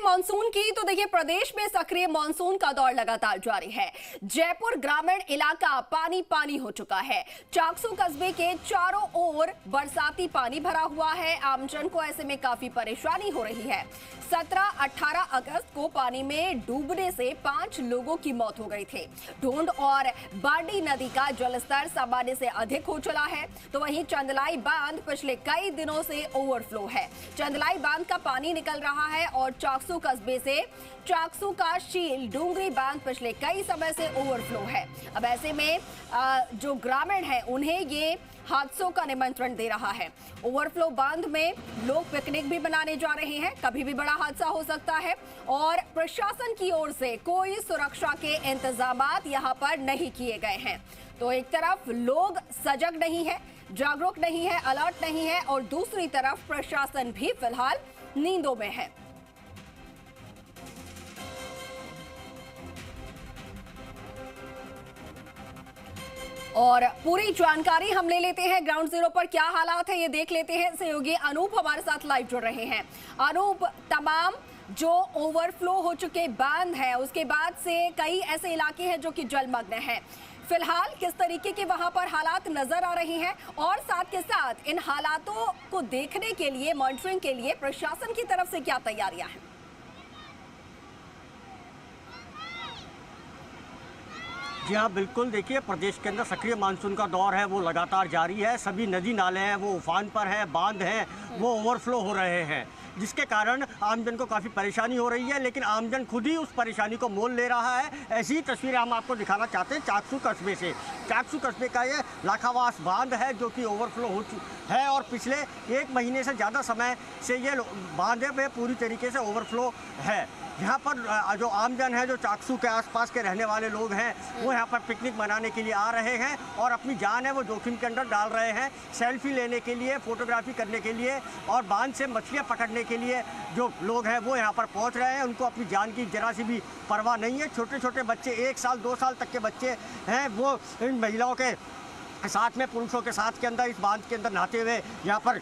Monsoon की, तो देखिए प्रदेश में सक्रिय मानसून का दौर लगातार जारी है। जयपुर ग्रामीण इलाका पानी पानी हो चुका है। चाकसू कस्बे के चारों ओर बरसाती पानी भरा हुआ है। आमजन को ऐसे में काफी परेशानी हो रही है। 17-18 अगस्त को पानी में डूबने से 5 लोगों की मौत हो गई थी। ढूंढ और बाडी नदी का जलस्तर सामान्य से अधिक हो चला है, तो वहीं चंदलाई बांध पिछले कई दिनों से ओवरफ्लो है। चंदलाई बांध का पानी निकल रहा है और चाकसू कस्बे से चाकसू का शील डूंगरी बांध पिछले कई समय से ओवरफ्लो है। अब ऐसे में जो ग्रामीण हैं उन्हें ये हादसों का निमंत्रण दे रहा है। ओवरफ्लो बांध में लोग पिकनिक भी मनाने जा रहे हैं, कभी भी बड़ा हादसा हो सकता है और प्रशासन की ओर से कोई सुरक्षा के इंतजामात यहां पर नहीं किए गए हैं। तो एक तरफ लोग सजग नहीं है, जागरूक नहीं है, अलर्ट नहीं है और दूसरी तरफ प्रशासन भी फिलहाल नींदों में है। और पूरी जानकारी हम ले लेते हैं ग्राउंड जीरो पर क्या हालात है ये देख लेते हैं। सहयोगी अनूप हमारे साथ लाइव जुड़ रहे हैं। अनूप, तमाम जो ओवरफ्लो हो चुके बांध है उसके बाद से कई ऐसे इलाके हैं जो कि जलमग्न हैं। फिलहाल किस तरीके के वहां पर हालात नजर आ रहे हैं और साथ के साथ इन हालातों को देखने के लिए, मॉनिटरिंग के लिए प्रशासन की तरफ से क्या तैयारियां हैं? जी हाँ, बिल्कुल। देखिए, प्रदेश के अंदर सक्रिय मानसून का दौर है वो लगातार जारी है। सभी नदी नाले हैं वो उफान पर है, बांध हैं वो ओवरफ्लो हो रहे हैं, जिसके कारण आमजन को काफ़ी परेशानी हो रही है। लेकिन आमजन खुद ही उस परेशानी को मोल ले रहा है। ऐसी ही तस्वीरें हम आपको दिखाना चाहते हैं चाकसू कस्बे से। चाकसू कस्बे का ये लाखावास बांध है जो कि ओवरफ्लो हो है और पिछले 1 महीने से ज़्यादा समय से ये बांध में पूरी तरीके से ओवरफ्लो है। यहाँ पर जो आमजन है, जो चाकसू के आसपास के रहने वाले लोग हैं, वो यहाँ पर पिकनिक मनाने के लिए आ रहे हैं और अपनी जान है वो जोखिम के अंदर डाल रहे हैं। सेल्फी लेने के लिए, फोटोग्राफी करने के लिए और बांध से मछलियाँ पकड़ने के लिए जो लोग हैं वो यहाँ पर पहुँच रहे हैं। उनको अपनी जान की जरा सी भी परवाह नहीं है। छोटे छोटे बच्चे, 1 साल 2 साल तक के बच्चे हैं, वो इन महिलाओं के साथ में, पुरुषों के साथ के अंदर इस बांध के अंदर नहाते हुए यहाँ पर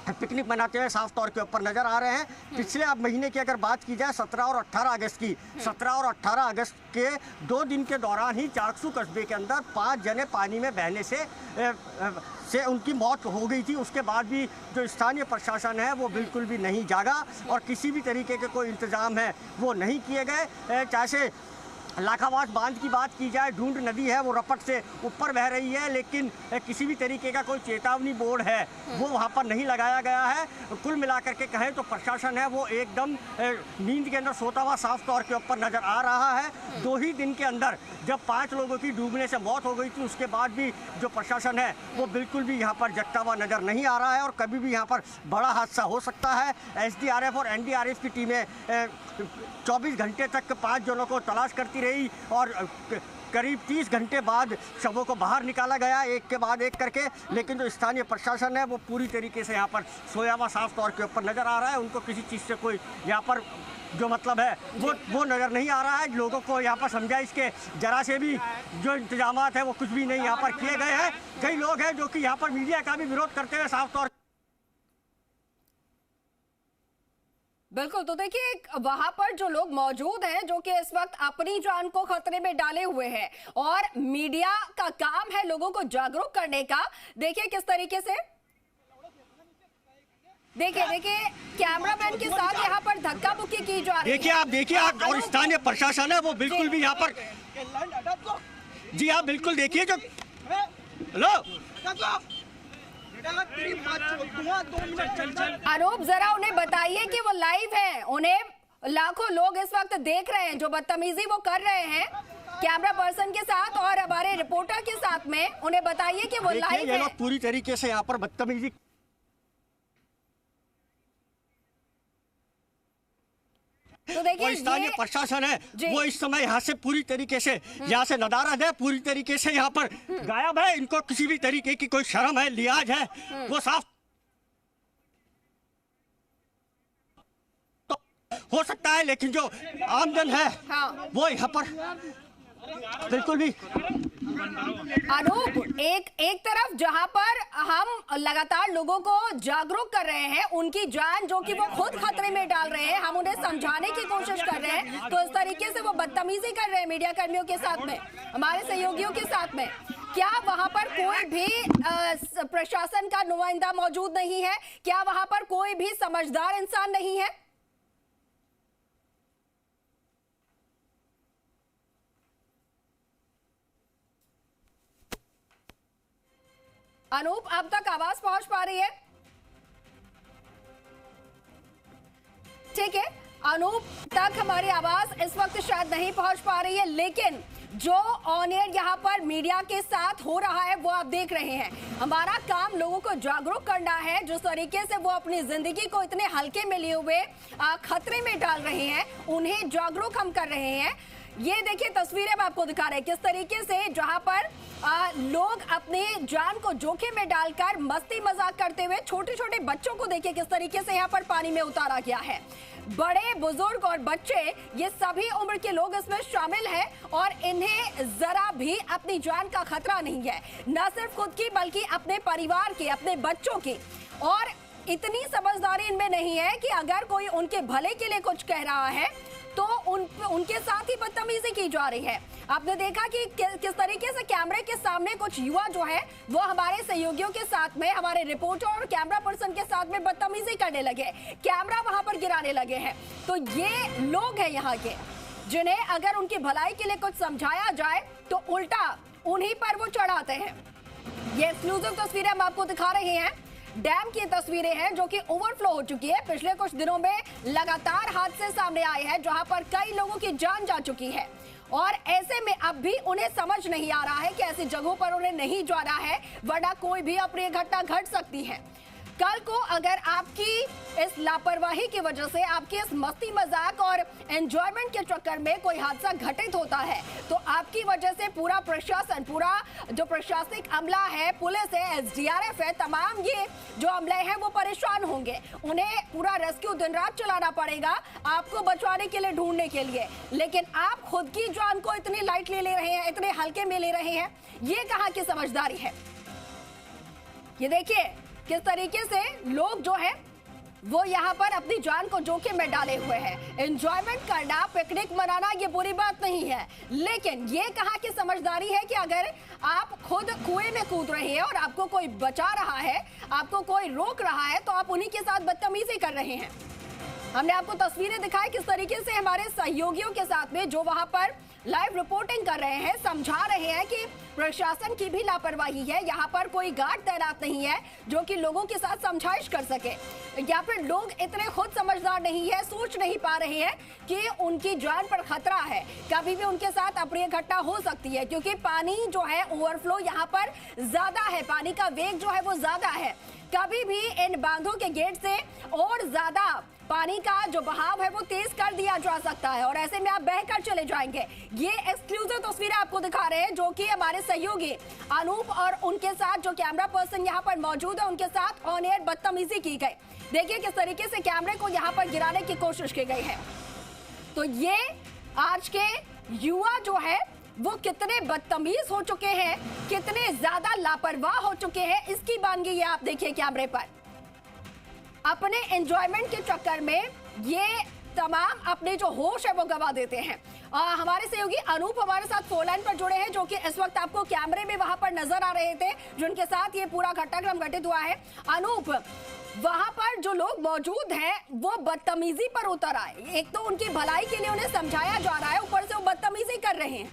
पिकनिक मनाते हुए साफ तौर के ऊपर नजर आ रहे हैं। पिछले अब महीने की अगर बात की जाए 17 और 18 अगस्त की, 17 और 18 अगस्त के 2 दिन के दौरान ही चाकसू कस्बे के अंदर 5 जने पानी में बहने से उनकी मौत हो गई थी। उसके बाद भी जो स्थानीय प्रशासन है वो बिल्कुल भी नहीं जागा और किसी भी तरीके के कोई इंतजाम है वो नहीं किए गए। चाहे से लाखावास बांध की बात की जाए, ढूंढ नदी है वो रपट से ऊपर बह रही है, लेकिन किसी भी तरीके का कोई चेतावनी बोर्ड है वो वहाँ पर नहीं लगाया गया है। कुल मिलाकर के कहें तो प्रशासन है वो एकदम नींद के अंदर सोता हुआ साफ तौर के ऊपर नज़र आ रहा है। 2 ही दिन के अंदर जब 5 लोगों की डूबने से मौत हो गई थी, उसके बाद भी जो प्रशासन है वो बिल्कुल भी यहाँ पर जगता हुआ नज़र नहीं आ रहा है और कभी भी यहाँ पर बड़ा हादसा हो सकता है। SDRF और NDRF की टीमें 24 घंटे तक 5 जनों को तलाश करती रही और करीब 30 घंटे बाद शवों को बाहर निकाला गया एक के बाद एक करके। लेकिन जो स्थानीय प्रशासन है वो पूरी तरीके से यहाँ पर सोया हुआ साफ तौर के ऊपर नज़र आ रहा है। उनको किसी चीज़ से कोई यहाँ पर जो मतलब है वो नज़र नहीं आ रहा है। लोगों को यहाँ पर समझाइश के जरा से भी जो इंतजामात है वो कुछ भी नहीं यहाँ पर किए गए हैं। कई लोग हैं जो कि यहाँ पर मीडिया का भी विरोध करते हुए साफ तौर। बिल्कुल, तो देखिए वहां पर जो लोग मौजूद हैं जो कि इस वक्त अपनी जान को खतरे में डाले हुए हैं और मीडिया का काम है लोगों को जागरूक करने का। देखिए किस तरीके से, देखिए कैमरामैन के साथ यहाँ पर धक्का मुक्की की जा रही है। देखिए आप और स्थानीय प्रशासन है वो बिल्कुल भी यहाँ पर, जी आप बिल्कुल देखिए जो हेलो अनूप, जरा उन्हें बताइए कि वो लाइव हैं, उन्हें लाखों लोग इस वक्त देख रहे हैं। जो बदतमीजी वो कर रहे हैं कैमरा पर्सन के साथ और हमारे रिपोर्टर के साथ में, उन्हें बताइए कि वो लाइव हैं। पूरी तरीके से यहाँ पर बदतमीजी, तो देखिए स्थानीय प्रशासन है वो इस समय यहाँ से पूरी तरीके से यहाँ से नदारद है, पूरी तरीके से यहाँ पर गायब है। इनको किसी भी तरीके की कोई शर्म है, लिहाज है वो साफ तो हो सकता है। लेकिन जो आमजन है वो यहाँ पर बिल्कुल भी अनूप, एक तरफ जहां पर हम लगातार लोगों को जागरूक कर रहे हैं, उनकी जान जो कि वो खुद खतरे में डाल रहे हैं, हम उन्हें समझाने की कोशिश कर रहे हैं, तो इस तरीके से वो बदतमीजी कर रहे हैं मीडिया कर्मियों के साथ में, हमारे सहयोगियों के साथ में। क्या वहां पर कोई भी प्रशासन का नुमाइंदा मौजूद नहीं है? क्या वहां पर कोई भी समझदार इंसान नहीं है? अनूप, अब तक आवाज पहुंच पा रही है? ठीक है, अनूप तक हमारी आवाज इस वक्त शायद नहीं पहुंच पा रही है, लेकिन जो ऑन एयर यहाँ पर मीडिया के साथ हो रहा है वो आप देख रहे हैं। हमारा काम लोगों को जागरूक करना है। जिस तरीके से वो अपनी जिंदगी को इतने हल्के में लिए हुए खतरे में डाल रहे हैं, उन्हें जागरूक हम कर रहे हैं। ये देखिए तस्वीरें हम आपको दिखा रहे हैं किस तरीके से जहां पर लोग अपने जान को जोखिम में डालकर मस्ती मजाक करते हुए, छोटे छोटे बच्चों को देखिए किस तरीके से यहाँ पर पानी में उतारा गया है। बड़े बुजुर्ग और बच्चे, ये सभी उम्र के लोग इसमें शामिल हैं और इन्हें जरा भी अपनी जान का खतरा नहीं है, न सिर्फ खुद की बल्कि अपने परिवार के, अपने बच्चों की। और इतनी समझदारी इनमें नहीं है कि अगर कोई उनके भले के लिए कुछ कह रहा है तो उनके साथ ही बदतमीजी की जा रही है। आपने देखा कि किस तरीके से कैमरे के सामने कुछ युवा जो है वो हमारे सहयोगियों के साथ में, हमारे रिपोर्टर और कैमरा पर्सन के साथ में बदतमीजी करने लगे, कैमरा वहां पर गिराने लगे हैं। तो ये लोग हैं यहाँ के जिन्हें अगर उनकी भलाई के लिए कुछ समझाया जाए तो उल्टा उन्हीं पर वो चढ़ाते हैं। ये एक्सक्लूसिव तस्वीरें हम आपको दिखा रहे हैं, डैम की तस्वीरें हैं जो कि ओवरफ्लो हो चुकी है। पिछले कुछ दिनों में लगातार हादसे सामने आए हैं जहां पर कई लोगों की जान जा चुकी है और ऐसे में अब भी उन्हें समझ नहीं आ रहा है कि ऐसी जगहों पर उन्हें नहीं जाना है, वरना कोई भी अप्रिय घटना घट सकती है। कल को अगर आपकी इस लापरवाही की वजह से, आपके इस मस्ती मजाक और एंजॉयमेंट के चक्कर में कोई हादसा घटित होता है तो आपकी वजह से पूरा प्रशासन, पूरा जो प्रशासनिक अमला है, पुलिस है, एसडीआरएफ है, तमाम ये जो अमले हैं वो परेशान होंगे। उन्हें पूरा रेस्क्यू दिन रात चलाना पड़ेगा आपको बचाने के लिए, ढूंढने के लिए। लेकिन आप खुद की जान को इतनी लाइटली ले रहे हैं, इतने हल्के में ले रहे हैं, ये कहाँ की समझदारी है? ये देखिए किस तरीके से लोग जो है वो यहाँ पर अपनी जान को जोखिम में डाले हुए हैं। एंजॉयमेंट करना, पिकनिक मनाना ये बुरी बात नहीं है, लेकिन ये कहाँ की समझदारी है कि अगर आप खुद कुएं में कूद रहे हैं और आपको कोई बचा रहा है, आपको कोई रोक रहा है, तो आप उन्हीं के साथ बदतमीजी कर रहे हैं। हमने आपको तस्वीरें दिखाई किस तरीके से हमारे सहयोगियों के साथ में जो वहां पर लाइव रिपोर्टिंग कर रहे हैं, समझा रहे हैं कि प्रशासन की भी लापरवाही है। यहाँ पर कोई गार्ड तैनात नहीं है जो कि लोगों के साथ समझाइश कर सके, या फिर लोग इतने खुद समझदार नहीं है, सोच नहीं पा रहे हैं कि उनकी जान पर खतरा है, कभी भी उनके साथ अप्रिय घटना हो सकती है। क्योंकि पानी जो है ओवरफ्लो यहाँ पर ज्यादा है, पानी का वेग जो है वो ज्यादा है, कभी भी इन बांधों के गेट से और ज्यादा पानी का जो बहाव है वो तेज कर दिया जा सकता है और ऐसे में आप बहकर चले जाएंगे। ये एक्सक्लूसिव तस्वीरें आपको दिखा रहे हैं जो कि हमारे सहयोगी अनूप और उनके साथ जो कैमरा पर्सन यहाँ पर मौजूद है उनके साथ ऑन एयर बदतमीजी की गई। देखिए किस तरीके से कैमरे को यहाँ पर गिराने की कोशिश की गई है। तो ये आज के युवा जो है वो कितने बदतमीज हो चुके हैं, कितने ज्यादा लापरवाह हो चुके हैं, इसकी बानगी ये आप देखिए कैमरे पर। अपने एंजॉयमेंट के चक्कर में ये तमाम अपने जो होश है वो गवा देते हैं। हमारे सहयोगी अनूप हमारे साथ फोन लाइन पर जुड़े हैं जो कि इस वक्त आपको कैमरे में वहां पर नजर आ रहे थे, जिनके साथ ये पूरा घटनाक्रम घटित हुआ है। अनूप, वहां पर जो लोग मौजूद हैं वो बदतमीजी पर उतर आए, एक तो उनकी भलाई के लिए उन्हें समझाया जा रहा है, ऊपर से वो बदतमीजी कर रहे हैं।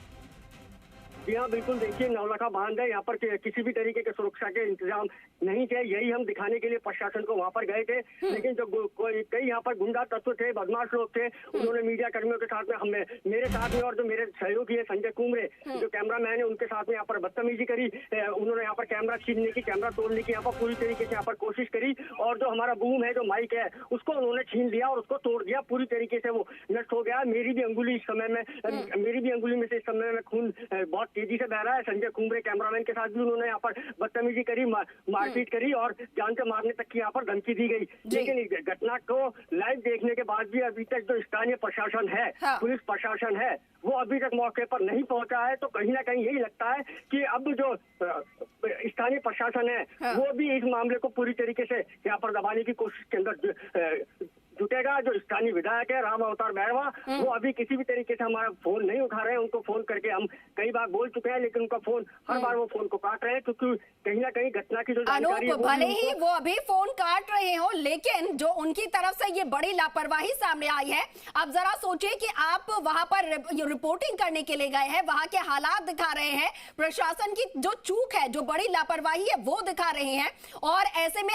जी हाँ, बिल्कुल। देखिए नौलखा बांध है, यहाँ पर किसी भी तरीके के सुरक्षा के इंतजाम नहीं थे, यही हम दिखाने के लिए प्रशासन को वहाँ पर गए थे। लेकिन जो कई यहाँ पर गुंडा तत्व थे, बदमाश लोग थे, उन्होंने मीडिया कर्मियों के साथ में, मेरे साथ में और जो मेरे सहयोगी है संजय कुमरे जो कैमरामैन है उनके साथ में यहाँ पर बदतमीजी करी। उन्होंने यहाँ पर कैमरा छीनने की, कैमरा तोड़ने की यहाँ पर पूरी तरीके से यहाँ पर कोशिश करी और जो हमारा बूम है, जो माइक है, उसको उन्होंने छीन लिया और उसको तोड़ दिया, पूरी तरीके से वो नष्ट हो गया। मेरी भी अंगुली में से इस समय में खून बहुत तेजी से बह रहा है। संजय कुंबरे कैमरामैन के साथ भी उन्होंने यहाँ पर बदतमीजी करी, मारपीट करी और जान से मारने तक की यहाँ पर धमकी दी गई। लेकिन इस घटना को लाइव देखने के बाद भी अभी तक जो स्थानीय प्रशासन है, पुलिस प्रशासन है, वो अभी तक मौके पर नहीं पहुंचा है। तो कहीं ना कहीं यही लगता है कि अब जो स्थानीय प्रशासन है वो भी इस मामले को पूरी तरीके से यहाँ पर दबाने की कोशिश के अंदर जुटेगा। जो स्थानीय विधायक है राम अवतार बैरवा, वो अभी किसी भी तरीके से हमारा फोन नहीं उठा रहे हैं। उनको फोन करके हम कई बार बोल चुके हैं, लेकिन उनका फोन हर बार वो फोन को काट रहे हैं, क्योंकि कहीं ना कहीं घटना की जो जानकारी है, भले ही वो अभी फोन काट रहे हो, लेकिन जो उनकी तरफ से ये बड़ी लापरवाही सामने आई है। अब जरा सोचिए कि आप वहां पर रिपोर्टिंग करने के लिए गए हैं, वहां के हालात दिखा रहे हैं, प्रशासन की जो चूक है, जो बड़ी लापरवाही है वो दिखा रहे हैं, और ऐसे में